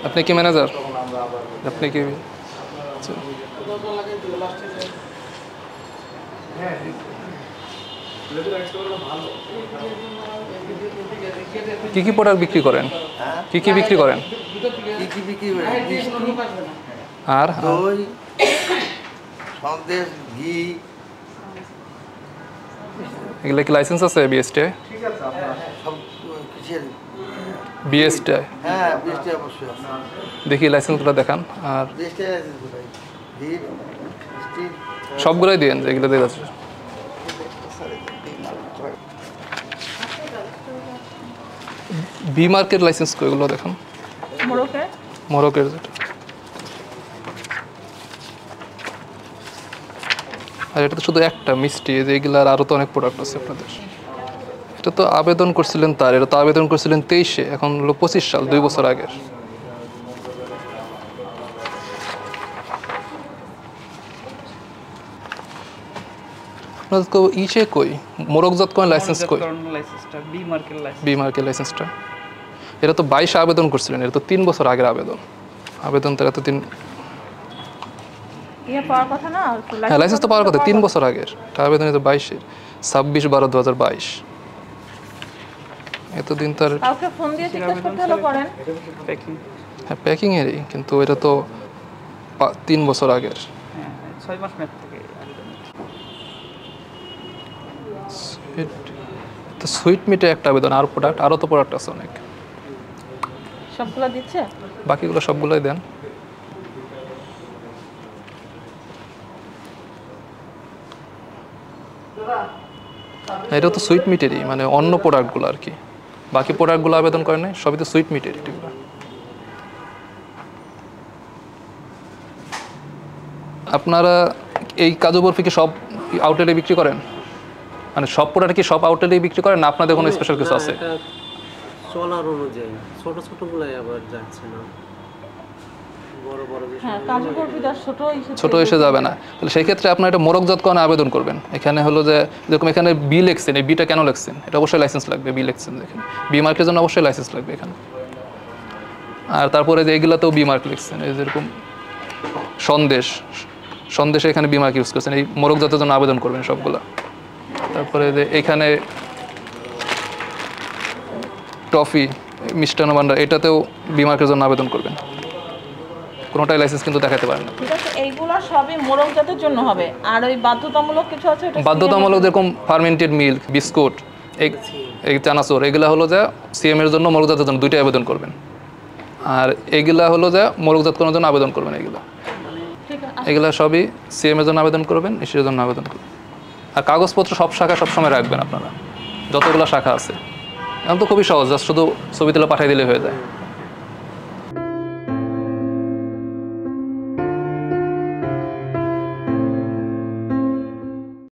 আপনি কি ম্যানেজার? আপনি কি কি কি প্রোডাক্ট বিক্রি করেন? কি কি বিক্রি করেন? আর দই, সন্দেশ, ঘি। এগুলো কি লাইসেন্স আছে বিএসটি? সব কিসের? বিএসটি? হ্যাঁ, বিএসটি অবশ্যই আছে। দেখি লাইসেন্সগুলো দেখান। আর বিএসটি লাইসেন্স কোথায়? ঘি, স্টিল সবগুলোই দিন যেগুলো দিয়ে আছে। বি মার্কের লাইসেন্স এগুলো দেখান। মোরকের যেটা। আর এটা তো শুধু একটা মিষ্টি, যে এগুলার আরও তো অনেক প্রোডাক্ট আছে আপনাদের। এটা তো আবেদন করছিলেন তার, এটা তো আবেদন করছিলেন 23-এ, এখন হলো 25 সাল, 2 বছর আগের। আপনাদের তো ইসে কই মোরকজাত কোন লাইসেন্স কই? বি মার্কের লাইসেন্সটা এটা তো 22-এ আবেদন করছিলেন, এটা তো 3 বছর আগের আবেদন। আবেদন তো এত দিন পাওয়ার কথা না। হ্যাঁ, লাইসেন্স তো পাওয়ার কথা 3 বছর আগের। এটা আবেদন তো 22-এ, 26/12/2022। এতদিন তার কাউকে ফোন দিয়ে জিজ্ঞেস করতে হলো করেন। হ্যাঁ, প্যাকিং এরই, কিন্তু এটা তো 3 বছর আগের। হ্যাঁ, 6 মাস মেয়াদ থেকে তো সুইট মিটে একটা আবেদন, আর প্রোডাক্ট আরও তো প্রোডাক্ট আছে অনেক। সবগুলো দিচ্ছে? বাকিগুলো সবগুলোই দেন। এটা তো সুইট মিটেরই, মানে অন্য প্রোডাক্টগুলো আর কি। বাকি প্রোডাক্টগুলো আবেদন করেন নাই, সবই তো সুইট মিটের। এগুলো আপনারা এই কাজু বরফি কি সব আউটলেটে বিক্রি করেন? মানে সব প্রোডাক্ট কি সব আউটলেটে বিক্রি করেন, না আপনাদের কোনো স্পেশাল কিছু আছে? চলার অনুযায়ী ছোট ছোটগুলাই আবার যাচ্ছে না, বড় বড় হ্যাঁ, কাজু বরফিটা ছোট এসে যাবে না। তাহলে সেই ক্ষেত্রে আপনার এটা মোরকজাতকরণে আবেদন করবেন। এখানে হলো যে যেরকম এখানে বি লিখছেন, এই বিটা কেন লিখছেন? এটা অবশ্যই লাইসেন্স লাগবে। বি লিখছেন এখানে, বি মার্কের জন্য অবশ্যই লাইসেন্স লাগবে এখানে। আর তারপরে যে এইগুলাতেও বি মার্ক লিখছেন, এই যেরকম সন্দেশে এখানে বি মার্ক ইউজ করছেন, এই মোরকজাতের জন্য আবেদন করবেন সবগুলা। তারপরে যে এখানে টফি, মিষ্টান্ন ভান্ডার, এটাতেও বি মার্কের জন্য আবেদন করবেন। কোনোটাই লাইসেন্স কিন্তু দেখাতে পারেন না। ঠিক আছে, এইগুলো সবই মোরকজাতের জন্য হবে। আর ওই বাধ্যতামূলক কিছু আছে? বাধ্যতামূলক যেরকম ফার্মেন্টেড মিল্ক, বিস্কুট, এই চানাচুর, এগুলা হলো যে সিএম এর জন্য, মোরকজাতের জন্য দুইটাই আবেদন করবেন। আর এগুলা হলো যে মোরকজাত করার জন্য আবেদন করবেন। এগুলা সবই সিএম এর জন্য আবেদন করবেন, ইসির জন্য আবেদন করবেন। আর কাগজপত্র সব শাখা সবসময় রাখবেন আপনারা, যতগুলো শাখা আছে। এখন তো খুবই সহজ, জাস্ট শুধু ছবি তুলে পাঠিয়ে দিলে হয়ে যায়।